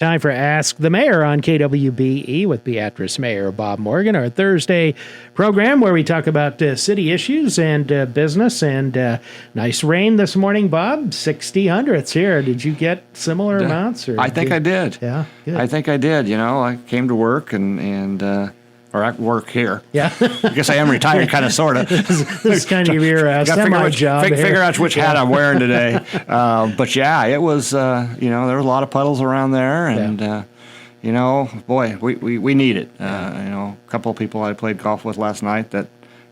Time for Ask the Mayor on KWBE with Beatrice Mayor Bob Morgan, our Thursday program where we talk about city issues and business. And nice rain this morning, Bob. 60 hundredths here. Did you get similar amounts? I think I did. Yeah, good. I think I did. You know, I came to work or I work here. Yeah. I guess I am retired, kind of, sort of. This is kind of your semi-job. Figure out which hat I'm wearing today. But yeah, it was, there were a lot of puddles around there. And, boy, we need it. A couple of people I played golf with last night that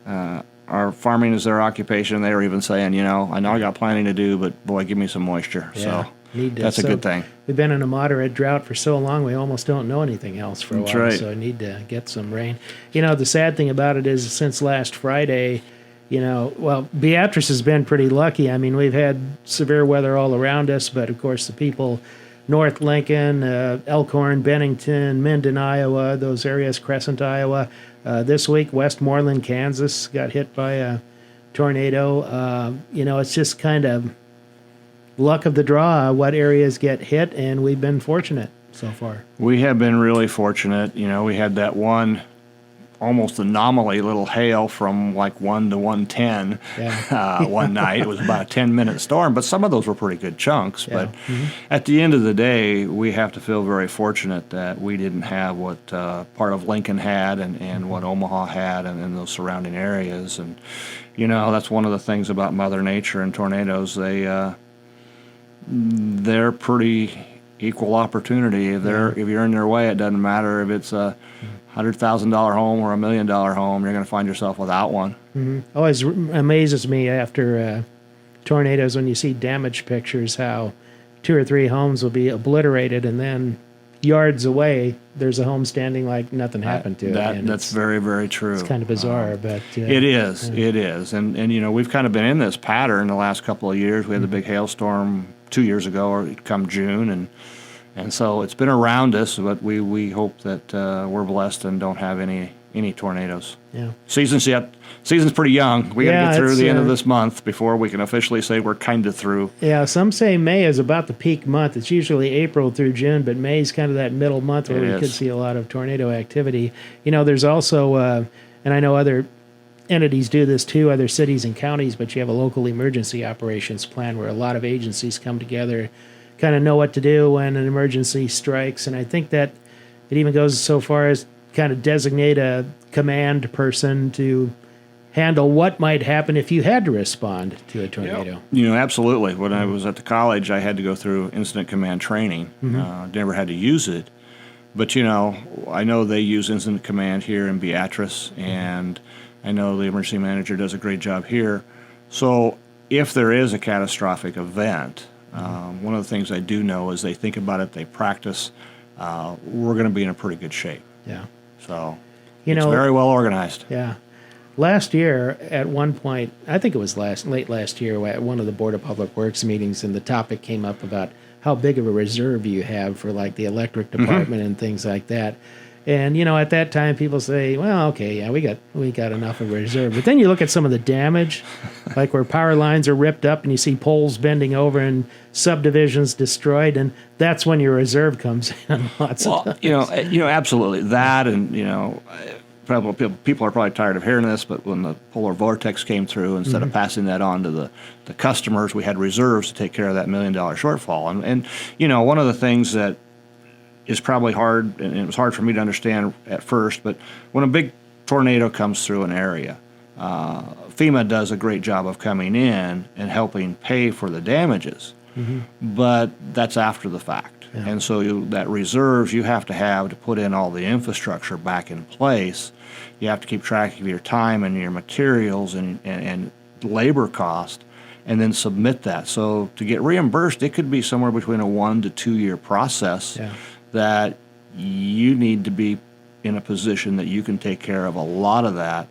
are farming as their occupation. They were even saying, I know I got planning to do, but boy, give me some moisture. Yeah. So that's a good thing. We've been in a moderate drought for so long, we almost don't know anything else for a while. Right. So I need to get some rain. The sad thing about it is since last Friday, Beatrice has been pretty lucky. I mean, we've had severe weather all around us, but of course the people North Lincoln, Elkhorn, Bennington, Minden, Iowa, those areas, Crescent, Iowa. This week, Westmoreland, Kansas got hit by a tornado. It's just kind of luck of the draw, what areas get hit, and we've been fortunate so far. We have been really fortunate. We had that one almost anomaly little hail from like 1 to 110 one night. It was about a 10-minute storm, but some of those were pretty good chunks. Yeah. But at the end of the day, we have to feel very fortunate that we didn't have what part of Lincoln had and what Omaha had and those surrounding areas. And, that's one of the things about Mother Nature and tornadoes. They're pretty equal opportunity. If you're in their way, it doesn't matter if it's a $100,000 home or $1 million home. You're going to find yourself without one. Mm-hmm. Always amazes me after tornadoes when you see damage pictures how 2 or 3 homes will be obliterated and then yards away there's a home standing like nothing happened to it. That's very, very true. It's kind of bizarre, but it is. It is, and we've kind of been in this pattern the last couple of years. We had the big hailstorm 2 years ago, or come June, and so it's been around us. But we hope that we're blessed and don't have any tornadoes. Yeah. Season's pretty young. We got to get through the end of this month before we can officially say we're kind of through. Yeah, some say May is about the peak month. It's usually April through June, but May is kind of that middle month where we could see a lot of tornado activity. There's also, and I know other entities do this too, other cities and counties, but you have a local emergency operations plan where a lot of agencies come together, kind of know what to do when an emergency strikes. And I think that it even goes so far as kind of designate a command person to handle what might happen if you had to respond to a tornado. Absolutely. When I was at the college, I had to go through incident command training. Never had to use it. But, I know they use incident command here in Beatrice, and I know the emergency manager does a great job here. So if there is a catastrophic event, one of the things I do know is they think about it, they practice. We're going to be in a pretty good shape. Yeah. So it's very well organized. Yeah. Last year, at one point, I think it was late last year, at one of the Board of Public Works meetings, and the topic came up about how big of a reserve you have for like the electric department and things like that. And at that time, people say, "Well, okay, yeah, we got enough of a reserve." But then you look at some of the damage, like where power lines are ripped up, and you see poles bending over and subdivisions destroyed, and that's when your reserve comes in. Lots of times. Absolutely that, and probably people are probably tired of hearing this, but when the polar vortex came through, instead of passing that on to the customers, we had reserves to take care of that $1 million shortfall. And one of the things that is probably hard, and it was hard for me to understand at first, but when a big tornado comes through an area, FEMA does a great job of coming in and helping pay for the damages, but that's after the fact. Yeah. And so that reserves you have to put in all the infrastructure back in place. You have to keep track of your time and your materials and labor cost, and then submit that. So to get reimbursed, it could be somewhere between a 1 to 2 year process. Yeah. That you need to be in a position that you can take care of a lot of that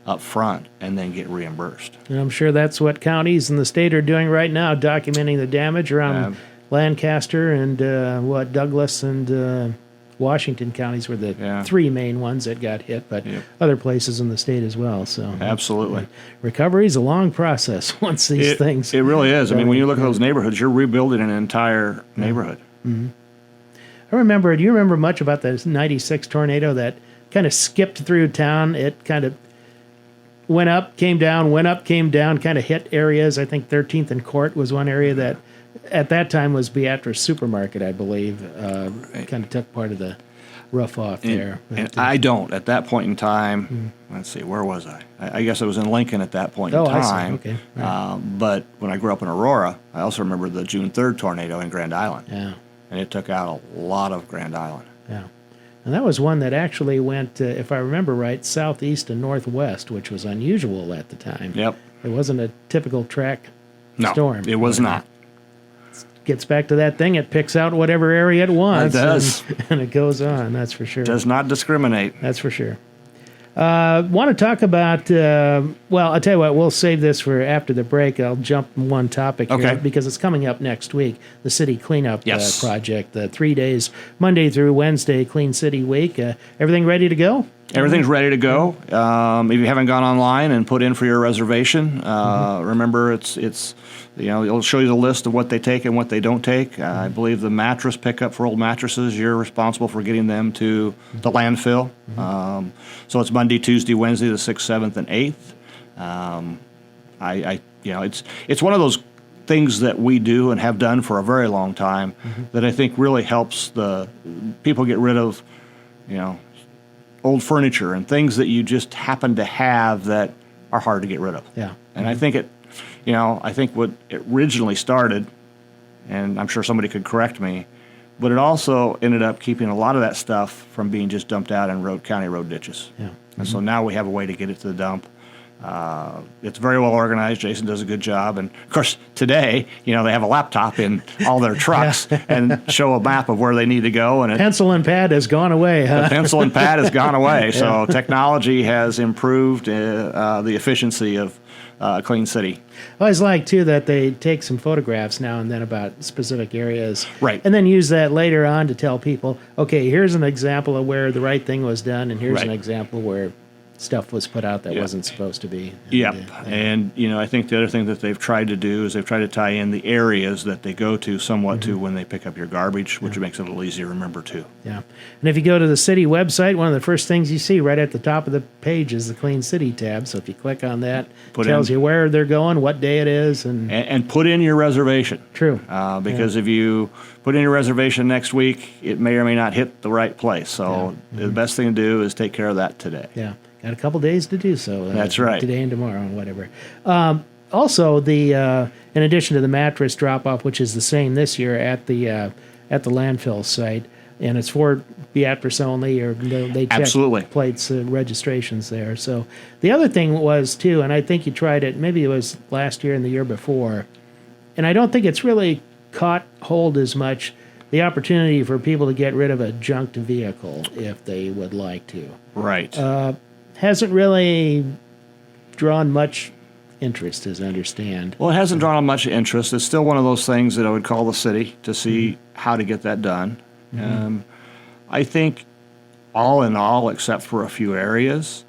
up front and then get reimbursed. And I'm sure that's what counties in the state are doing right now, documenting the damage around Lancaster and Douglas and Washington counties were the 3 main ones that got hit, but other places in the state as well. So absolutely, recovery is a long process once these things. It really is. I mean, when you look at those neighborhoods, you're rebuilding an entire neighborhood. Mm-hmm. I remember. Do you remember much about the '96 tornado that kind of skipped through town? It kind of went up, came down, went up, came down, kind of hit areas. I think 13th and Court was one area that at that time was Beatrice Supermarket, I believe. Kind of took part of the roof off there. And I don't. At that point in time, let's see, where was I? I guess I was in Lincoln at that point in time. I see. Okay. Right. But when I grew up in Aurora, I also remember the June 3rd tornado in Grand Island. Yeah. And it took out a lot of Grand Island. Yeah. And that was one that actually went, if I remember right, southeast and northwest, which was unusual at the time. Yep. It wasn't a typical track storm. It was not. Gets back to that thing. It picks out whatever area it wants. It does. And it goes on. That's for sure. Does not discriminate. That's for sure. Want to talk about, well, I'll tell you what, we'll save this for after the break. I'll jump one topic here because it's coming up next week, the City Cleanup Project, the 3 days, Monday through Wednesday, Clean City Week. Everything ready to go? Everything's ready to go. If you haven't gone online and put in for your reservation, remember it's it'll show you the list of what they take and what they don't take. I believe the mattress pickup for old mattresses, you're responsible for getting them to the landfill. So it's Monday, Tuesday, Wednesday, the 6th, 7th, and 8th. It's one of those things that we do and have done for a very long time that I think really helps the people get rid of, old furniture and things that you just happen to have that are hard to get rid of. Yeah. And I think I think what it originally started, and I'm sure somebody could correct me, but it also ended up keeping a lot of that stuff from being just dumped out in county road ditches. Yeah. And so now we have a way to get it to the dump. It's very well organized. Jason does a good job. And, of course, today, they have a laptop in all their trucks and show a map of where they need to go. And pencil and pad has gone away, huh? The pencil and pad has gone away. So technology has improved the efficiency of Clean City. I always like, too, that they take some photographs now and then about specific areas. Right. And then use that later on to tell people, okay, here's an example of where the right thing was done, and here's an example where stuff was put out that wasn't supposed to be. And I think the other thing that they've tried to do is they've tried to tie in the areas that they go to somewhat to when they pick up your garbage, which makes it a little easier to remember too. Yeah. And if you go to the city website, one of the first things you see right at the top of the page is the Clean City tab. So if you click on that, it tells you where they're going, what day it is. And put in your reservation. True. Because if you put in your reservation next week, it may or may not hit the right place. So the best thing to do is take care of that today. Yeah. Got a couple days to do so. That's right. Today and tomorrow and whatever. Also, in addition to the mattress drop-off, which is the same this year at the landfill site, and it's for Beatrice only, or they check plates, registrations there. So the other thing was, too, and I think you tried it, maybe it was last year and the year before, and I don't think it's really caught hold as much, the opportunity for people to get rid of a junked vehicle if they would like to. Right. Hasn't really drawn much interest, as I understand. Well, it hasn't drawn much interest. It's still one of those things that I would call the city to see how to get that done. I think all in all, except for a few areas,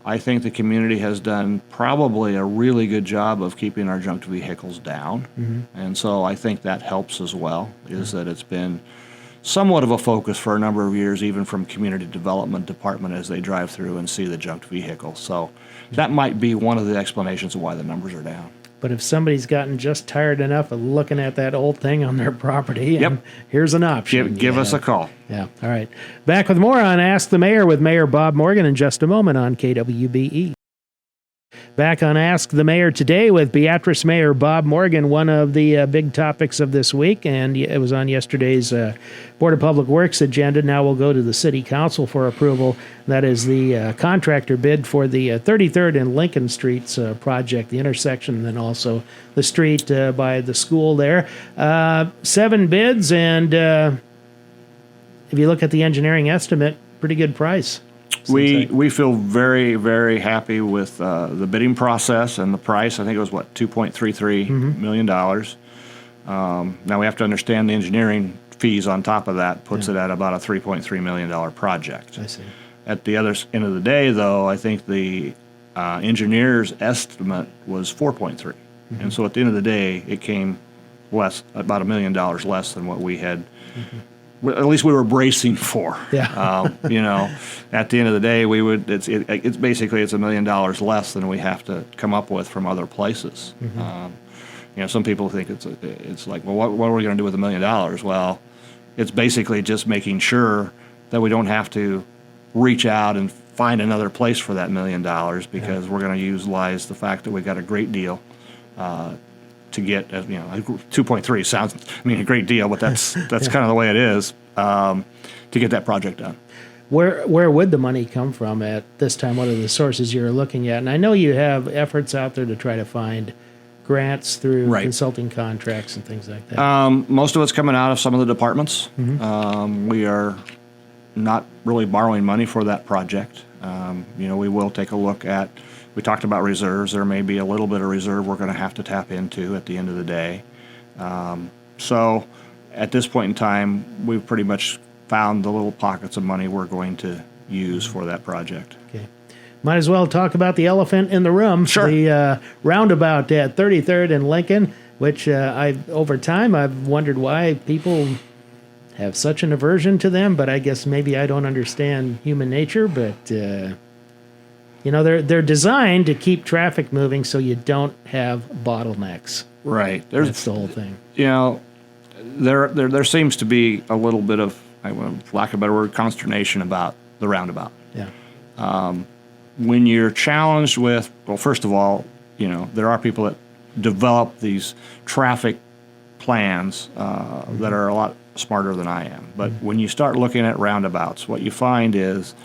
I think the community has done probably a really good job of keeping our junked vehicles down. And so I think that helps as well, is that it's been somewhat of a focus for a number of years, even from community development department as they drive through and see the junked vehicles. So that might be one of the explanations of why the numbers are down. But if somebody's gotten just tired enough of looking at that old thing on their property, here's an option. Give us a call. Yeah. All right. Back with more on Ask the Mayor with Mayor Bob Morgan in just a moment on KWBE. Back on Ask the Mayor today with Beatrice Mayor Bob Morgan, one of the big topics of this week, and it was on yesterday's Board of Public Works agenda. Now we'll go to the City Council for approval. That is the contractor bid for the 33rd and Lincoln Streets project, the intersection, and then also the street by the school there. 7 bids, and if you look at the engineering estimate, pretty good price. We feel very, very happy with the bidding process and the price. I think it was, $2.33 million. Now we have to understand the engineering fees on top of that puts it at about a $3.3 million project. I see. At the other end of the day, though, I think the engineer's estimate was 4.3. And so at the end of the day, it came about $1 million less than what we had at least we were bracing for. Yeah. You know, at the end of the day, it's basically $1 million less than we have to come up with from other places. Mm-hmm. You know, some people think it's like, well, what are we going to do with $1 million? Well, it's basically just making sure that we don't have to reach out and find another place for that $1 million, because we're going to utilize the fact that we got a great deal to get, 2.3 sounds, a great deal, but that's kind of the way it is, to get that project done. Where would the money come from at this time? What are the sources you're looking at? And I know you have efforts out there to try to find grants through consulting contracts and things like that. Most of it's coming out of some of the departments. Mm-hmm. We are not really borrowing money for that project. We will take a look at, we talked about reserves. There may be a little bit of reserve we're going to have to tap into at the end of the day. So at this point in time, we've pretty much found the little pockets of money we're going to use for that project. Okay. Might as well talk about the elephant in the room. Sure. The roundabout at 33rd and Lincoln, which over time I've wondered why people have such an aversion to them, but I guess maybe I don't understand human nature, but they're designed to keep traffic moving so you don't have bottlenecks. Right. That's the whole thing. There seems to be a little bit of, for lack of a better word, consternation about the roundabout. Yeah. When you're challenged with, well, first of all, there are people that develop these traffic plans that are a lot smarter than I am. But when you start looking at roundabouts, what you find is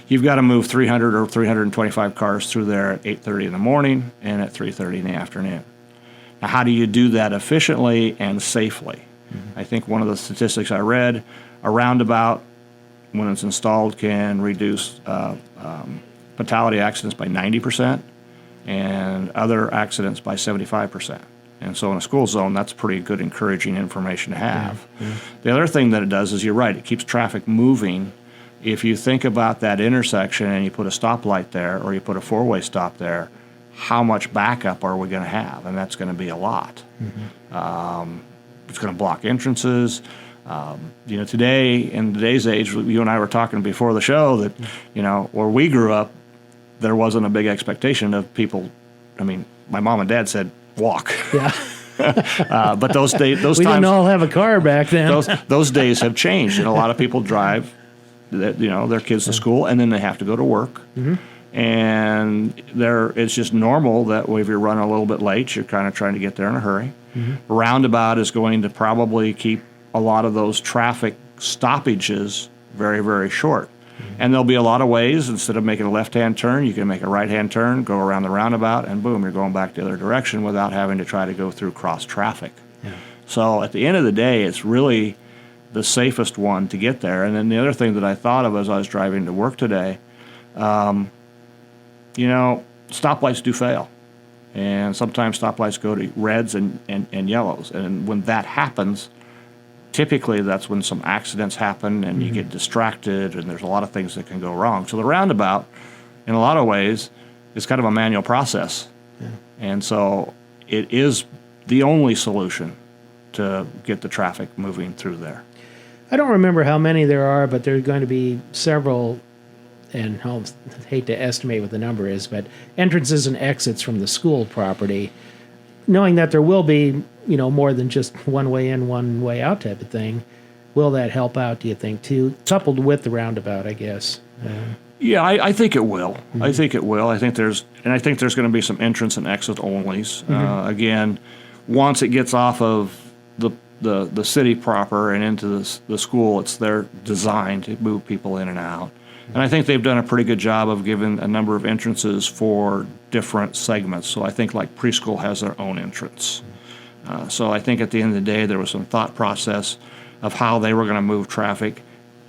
you've got to move 300 or 325 cars through there at 8:30 in the morning and at 3:30 in the afternoon. Now, how do you do that efficiently and safely? I think one of the statistics I read, a roundabout, when it's installed, can reduce fatality accidents by 90% and other accidents by 75%. And so in a school zone, that's pretty good, encouraging information to have. Yeah. The other thing that it does is, you're right, it keeps traffic moving. If you think about that intersection and you put a stoplight there, or you put a four-way stop there, how much backup are we going to have? And that's going to be a lot. Mm-hmm. It's going to block entrances. Today, in today's age, you and I were talking before the show that, where we grew up, there wasn't a big expectation of people. My mom and dad said, walk. Yeah. But those days, we didn't all have a car back then. those days have changed, and a lot of people drive, their kids to school, and then they have to go to work. Mm-hmm. And it's just normal that if you're running a little bit late, you're kind of trying to get there in a hurry. Mm-hmm. Roundabout is going to probably keep a lot of those traffic stoppages very, very short. And there'll be a lot of ways. Instead of making a left-hand turn, you can make a right-hand turn, go around the roundabout, and boom, you're going back the other direction without having to try to go through cross traffic. Yeah. So at the end of the day, it's really the safest one to get there. And then the other thing that I thought of as I was driving to work today, stoplights do fail. And sometimes stoplights go to reds and yellows. And when that happens, typically that's when some accidents happen and you get distracted, and there's a lot of things that can go wrong. So the roundabout, in a lot of ways, is kind of a manual process. Yeah. And so it is the only solution to get the traffic moving through there. I don't remember how many there are, but there's going to be several, and I'll hate to estimate what the number is, but entrances and exits from the school property, knowing that there will be more than just one way in, one way out type of thing. Will that help out, do you think, too? Coupled with the roundabout, I guess. Yeah, I think it will. Mm-hmm. I think it will. I think there's going to be some entrance and exit onlys. Mm-hmm. Again, once it gets off of the city proper and into the school, it's their design to move people in and out. And I think they've done a pretty good job of giving a number of entrances for different segments. So I think like preschool has their own entrance. So I think at the end of the day, there was some thought process of how they were going to move traffic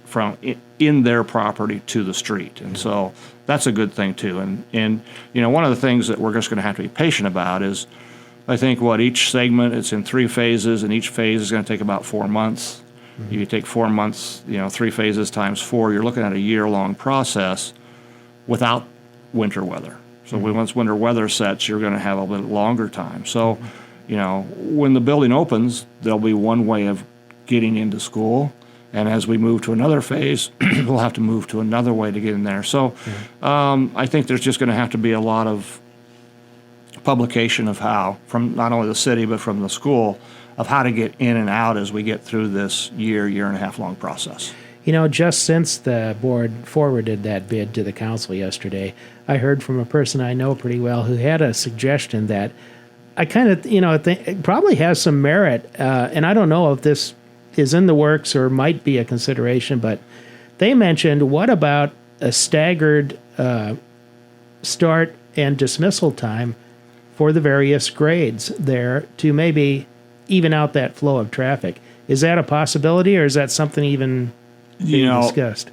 from in their property to the street. And so that's a good thing too. And one of the things that we're just going to have to be patient about is, I think each segment, it's in 3 phases, and each phase is going to take about 4 months. Mm-hmm. You take 4 months, 3 phases times 4, you're looking at a year-long process without winter weather. So once winter weather sets, you're going to have a bit longer time. So, when the building opens, there'll be one way of getting into school, And as we move to another phase, we'll have to move to another way to get in there. So I think there's just going to have to be a lot of publication of how, from not only the city, but from the school, of how to get in and out as we get through this year and a half long process. You know, just since the board forwarded that bid to the council yesterday, I heard from a person I know pretty well who had a suggestion that I kind of, think it probably has some merit. And I don't know if this is in the works or might be a consideration, but they mentioned, what about a staggered start and dismissal time for the various grades there to maybe even out that flow of traffic? Is that a possibility, or is that something even being discussed?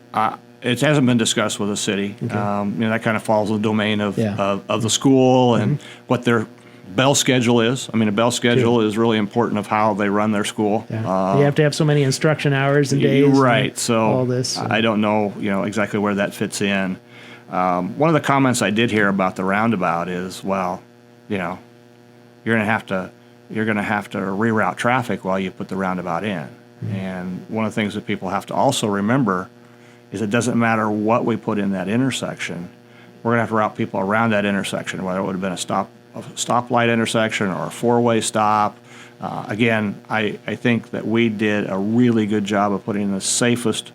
It hasn't been discussed with the city. Okay. That kind of falls in the domain of the school and what their bell schedule is. I mean, a bell schedule is really important of how they run their school. Yeah. You have to have so many instruction hours and days. Right. So all this. I don't know, exactly where that fits in. One of the comments I did hear about the roundabout is, well, you're going to have to reroute traffic while you put the roundabout in. Mm-hmm. And one of the things that people have to also remember is it doesn't matter what we put in that intersection. We're going to have to route people around that intersection, whether it would have been a stoplight intersection or a four-way stop. Again, I think that we did a really good job of putting the safest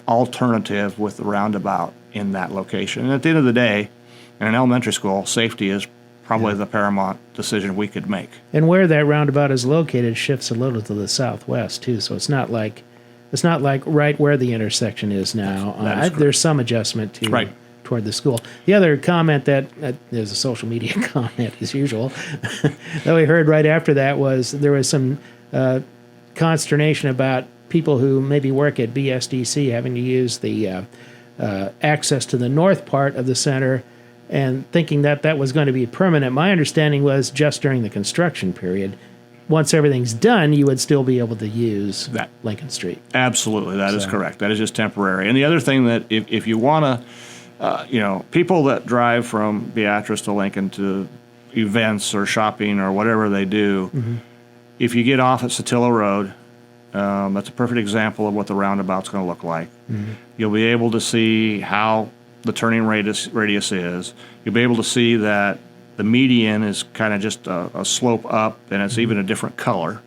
alternative with the roundabout in that location. And at the end of the day, in an elementary school, safety is probably the paramount decision we could make. And where that roundabout is located shifts a little to the southwest too, so it's not like right where the intersection is now. There's some adjustment toward the school. The other comment that is a social media comment as usual that we heard right after that was there was some consternation about people who maybe work at BSDC having to use the access to the north part of the center and thinking that was going to be permanent. My understanding was just during the construction period. Once everything's done, you would still be able to use Lincoln Street. Absolutely, that is correct. That is just temporary. And the other thing that if you want to, people that drive from Beatrice to Lincoln to events or shopping or whatever they do, if you get off at Satilla Road, that's a perfect example of what the roundabout's going to look like. You'll be able to see how the turning radius is. You'll be able to see that the median is kind of just a slope up, and it's even a different color,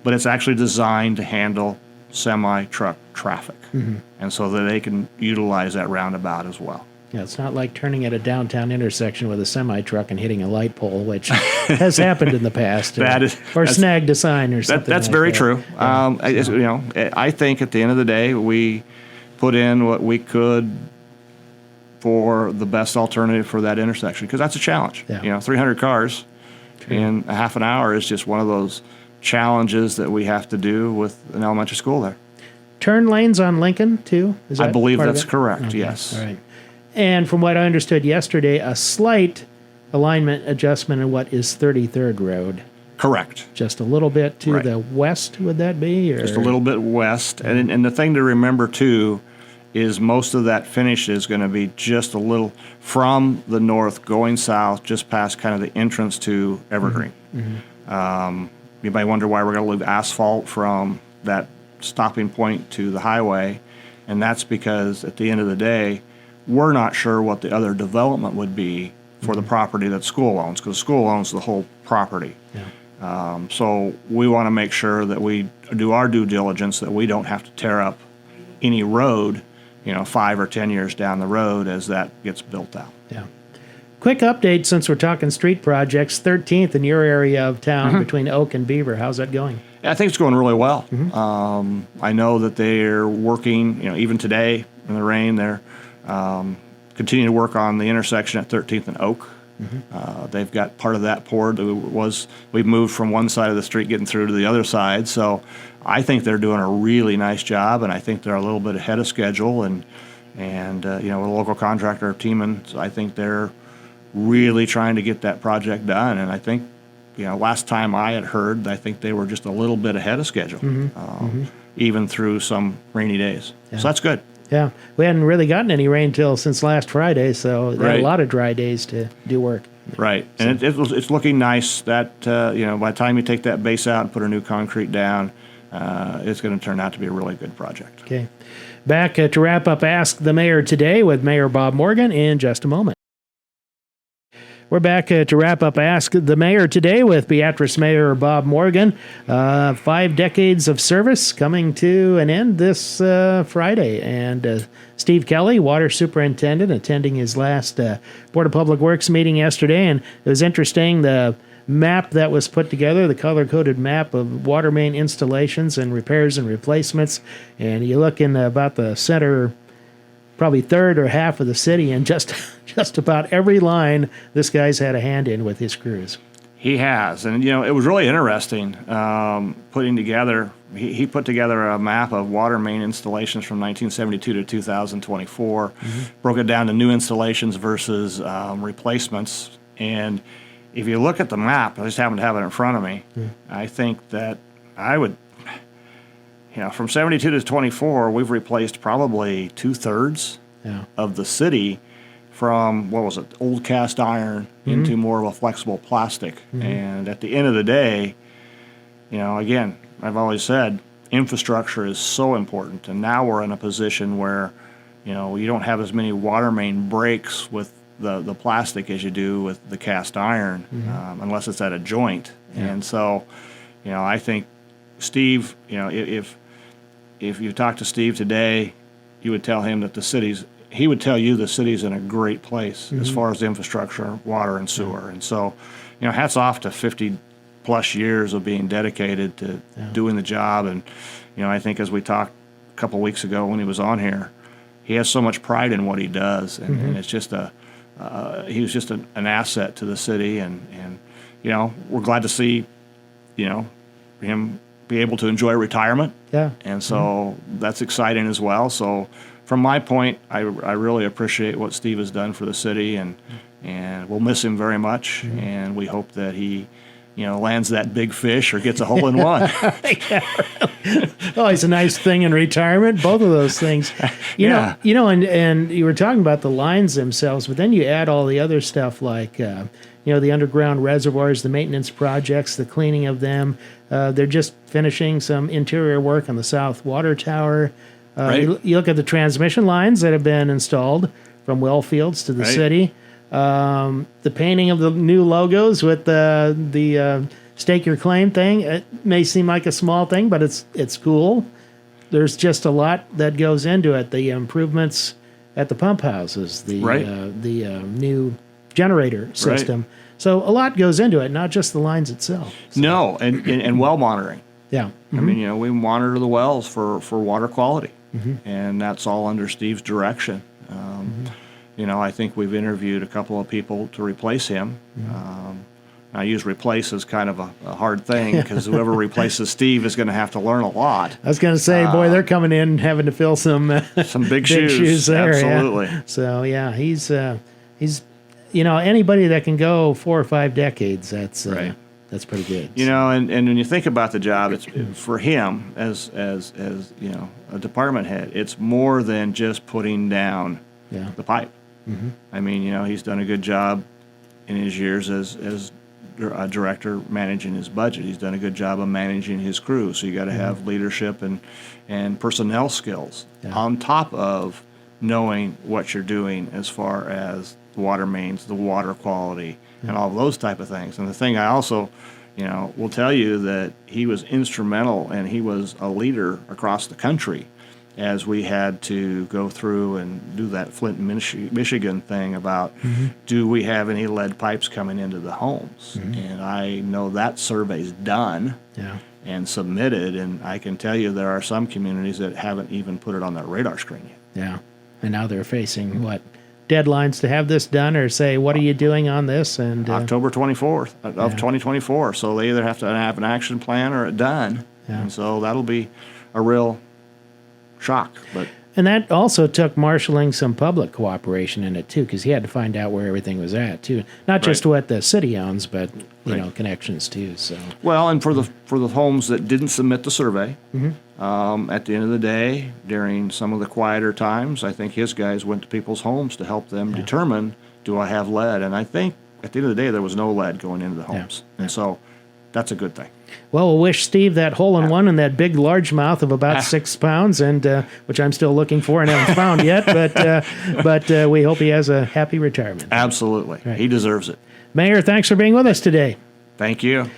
but it's actually designed to handle semi-truck traffic, and so that they can utilize that roundabout as well. Yeah, it's not like turning at a downtown intersection with a semi-truck and hitting a light pole, which has happened in the past, or snagged a sign or something. That's very true. I think at the end of the day, we put in what we could for the best alternative for that intersection, because that's a challenge. 300 cars in a half an hour is just one of those challenges that we have to do with an elementary school there. Turn lanes on Lincoln too? I believe that's correct. Okay. Yes. All right. And from what I understood yesterday, a slight alignment adjustment in what is 33rd Road. Correct. Just a little bit to the west, would that be? Or? Just a little bit west. And the thing to remember too is most of that finish is going to be just a little from the north going south, just past kind of the entrance to Evergreen. You might wonder why we're going to leave asphalt from that stopping point to the highway, and that's because at the end of the day, we're not sure what the other development would be for the property that school owns, because school owns the whole property. So we want to make sure that we do our due diligence, that we don't have to tear up any road 5 or 10 years down the road as that gets built out. Yeah. Quick update, since we're talking street projects, 13th in your area of town between Oak and Beaver. How's that going? Yeah, I think it's going really well. I know that they're working, even today in the rain, they're continuing to work on the intersection at 13th and Oak. They've got part of that poured. We've moved from one side of the street getting through to the other side. So I think they're doing a really nice job, and I think they're a little bit ahead of schedule. And with a local contractor teaming, so I think they're really trying to get that project done. And I think, last time I had heard, I think they were just a little bit ahead of schedule, even through some rainy days. So that's good. Yeah, we hadn't really gotten any rain since last Friday, so they had a lot of dry days to do work. Right, and it's looking nice. That by the time you take that base out and put a new concrete down, it's going to turn out to be a really good project. Okay. Back to wrap up Ask the Mayor today with Mayor Bob Morgan in just a moment. We're back to wrap up Ask the Mayor today with Beatrice Mayor Bob Morgan. 5 decades of service coming to an end this Friday. And Steve Kelly, Water Superintendent, attending his last Board of Public Works meeting yesterday. And it was interesting, the map that was put together, the color-coded map of water main installations and repairs and replacements. And you look in about the center, probably third or half of the city, and just about every line this guy's had a hand in with his crews. He has. And, it was really interesting putting together, he put together a map of water main installations from 1972 to 2024, broke it down to new installations versus replacements. And if you look at the map, I just happen to have it in front of me, I think that I would, from 72 to 24, we've replaced probably 2/3 of the city from, old cast iron into more of a flexible plastic. And at the end of the day, again, I've always said infrastructure is so important. And now we're in a position where, you don't have as many water main breaks with the plastic as you do with the cast iron, unless it's at a joint. And so, I think Steve, if you talk to Steve today, you would tell him that he would tell you the city's in a great place as far as infrastructure, water and sewer. And so, hats off to 50 plus years of being dedicated to doing the job. And, I think as we talked a couple weeks ago when he was on here, he has so much pride in what he does. And it's just he was just an asset to the city. And we're glad to see, him be able to enjoy retirement. Yeah. And so that's exciting as well. So from my point, I really appreciate what Steve has done for the city, and we'll miss him very much. And we hope that he, lands that big fish or gets a hole in one. Oh, it's a nice thing in retirement. Both of those things, and you were talking about the lines themselves, but then you add all the other stuff like, the underground reservoirs, the maintenance projects, the cleaning of them. They're just finishing some interior work on the South Water Tower. Right. You look at the transmission lines that have been installed from well fields to the city. The painting of the new logos with the stake your claim thing. It may seem like a small thing, but it's cool. There's just a lot that goes into it. The improvements at the pump houses, the new generator system. Right. So a lot goes into it, not just the lines itself. So. No, and well monitoring. Yeah. I mean, we monitor the wells for water quality, and that's all under Steve's direction. I think we've interviewed a couple of people to replace him. I use replace as kind of a hard thing because whoever replaces Steve is going to have to learn a lot. I was going to say, boy, they're coming in having to fill some big shoes there. Absolutely. Yeah. So he's anybody that can go 4 or 5 decades. That's right. That's pretty good. And when you think about the job, it's for him as a department head. It's more than just putting down the pipe. I mean, he's done a good job in his years as a director managing his budget. He's done a good job of managing his crew. So you got to have leadership and personnel skills on top of knowing what you're doing as far as the water mains, the water quality, and all of those type of things. And the thing I also, will tell you that he was instrumental and he was a leader across the country as we had to go through and do that Flint, Michigan thing about do we have any lead pipes coming into the homes? And I know that survey's done and submitted, and I can tell you there are some communities that haven't even put it on their radar screen yet. Yeah, and now they're facing deadlines to have this done, or say, what are you doing on this? And October 24th of 2024. So they either have to have an action plan or it done. And so that'll be a real shock. And that also took marshaling some public cooperation in it too, because he had to find out where everything was at too, not just what the city owns, but connections too. So and for the homes that didn't submit the survey, at the end of the day, during some of the quieter times, I think his guys went to people's homes to help them determine, do I have lead? And I think at the end of the day, there was no lead going into the homes, and so that's a good thing. Well, we'll wish Steve that hole-in-one and that big largemouth of about 6 pounds, and which I'm still looking for and haven't found yet. But we hope he has a happy retirement. Absolutely. Right. He deserves it. Mayor, thanks for being with us today. Thank you.